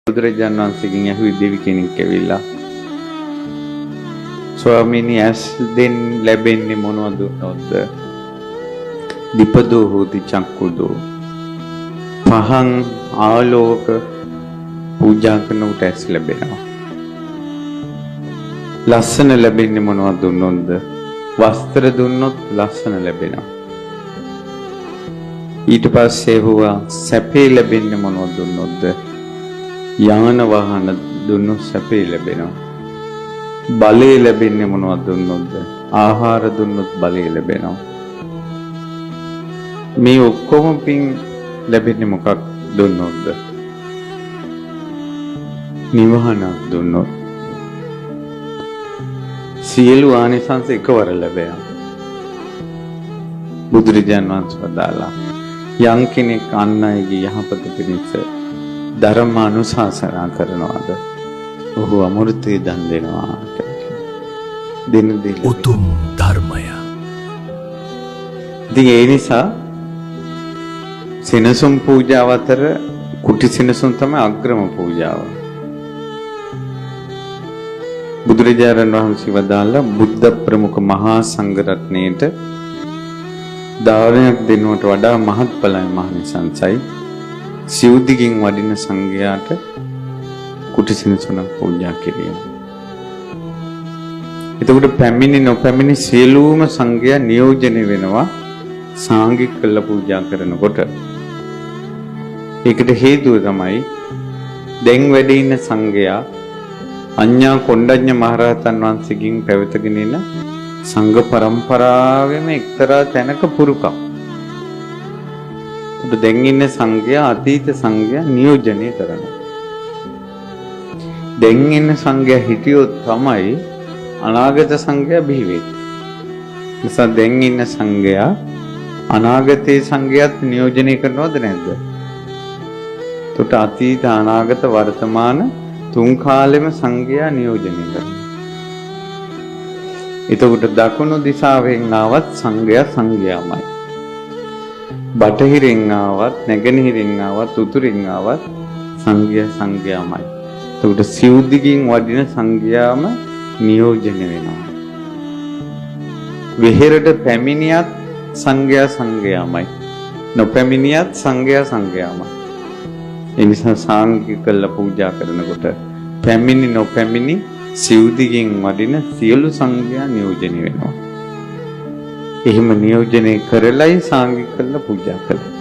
බුදුරජාණන් වහන්සේගෙන් ඇහුවේ දෙවි කෙනෙක් ඇවිල්ලා ස්වාමීනි ඇස් දෙන් ලැබෙන්නේ මොනවද උනොත්ද? දීපදෝ හෝති චක්කුදෝ. පහන් ආලෝක පූජා කරනකොට ඇස් ලැබෙනවා. ලස්සන ලැබෙන්නේ මොනවද උනොත්ද? වස්ත්‍ර දුන්නොත් ලස්සන ලැබෙනවා. ඊට පස්සේ හුවා සැපේ ලැබෙන්නේ මොනවද දුන්නොත්ද? යාන වාහන දුන්නොත් සැපේ ලැබෙනවා. බලය ලැබෙන්නේ මොනවද දුන්නොත්ද? ආහාර දුන්නොත් බලය ලැබෙනවා. මේ ඔක්කොම පින් ලැබෙන්නේ මොකක් දුන්නොත්ද? නිවහනක් දුන්නොත්. සියලු ආනිසංස එකවර ලැබෙනවා. බුදුරජාණන් වහන්සේ වදාළා යම් කෙනෙක් අන් අයගේ යහපත පිණිස ධර්ම අනුශාසනා කරනවාද ඔහු අමෘතය දන් දෙනවා දෙන දේ උතුම් ධර්මය. ඉතින් ඒ නිසා සෙනසුන් පූජාව අතර කුටි සෙනසුන් තමයි අග්‍රම පූජාව. බුදුරජාණන් වහන්සේ වදාළා බුද්ධ ප්‍රමුඛ මහා සංඝ රත්නයේට දානයක් දෙනවට වඩා මහත්ඵලයි මහනිසංසයි සිව්දිගින් වඩින සංඝයාට කුටි සෙනසුන පූජා කිරීම. එතකොට පැමිණි නොපැමිණි සියලුම සංඝයා නියෝජනය වෙනවා සාංගික කළ පූජා කරනකොට. ඒකට හේතුව තමයි දැන් වැඩ ඉන්න සංඝයා අඤ්ඤා කොණ්ඩඤ්ඤ මහරහතන් වහන්සේගෙන් පැවතගෙන එන සංඝ පරම්පරාවෙම එක්තරා තැනක පුරුකක්. දැන් ඉන්න සංඝයා අතීත සංඝයා නියෝජනය කරනවා. දැන් ඉන්න සංඝයා හිටියොත් තමයි අනාගත සංඝයා බිහි වෙන්නේ. නිසා දැන් ඉන්න සංඝයා අනාගතයේ සංඝයාත් නියෝජනය කරනවද නැද්ද? එතකොට අතීත අනාගත වර්තමාන තුන් කාලෙම සංඝයා නියෝජනය කරනවා. එතකොට දකුණු දිශාවෙන් ආවත් සංඝයා සංඝයාමයි. බටහිරින් ආවත් නැගෙනහිරින් ආවත් උතුරින් ආවත් සංඝයා සංඝයාමයි. එතකොට සිව්දිගින් වඩින සංඝයාම නියෝජනය වෙනවා. වෙහෙරට පැමිණියත් සංඝයා සංඝයාමයි. නොපැමිණියත් සංඝයා සංඝයාමයි. ඒ නිසා සාංගික කළ පූජා කරනකොට පැමිණි නොපැමිණි සිව්දිගින් වඩින සියලු සංඝයා නියෝජනය වෙනවා. එහෙම නියෝජනය කරලයි සාංගික කළ පූජා කළේ.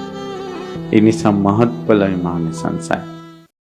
ඒ නිසා මහත්ඵලයි මහනිසංසයි.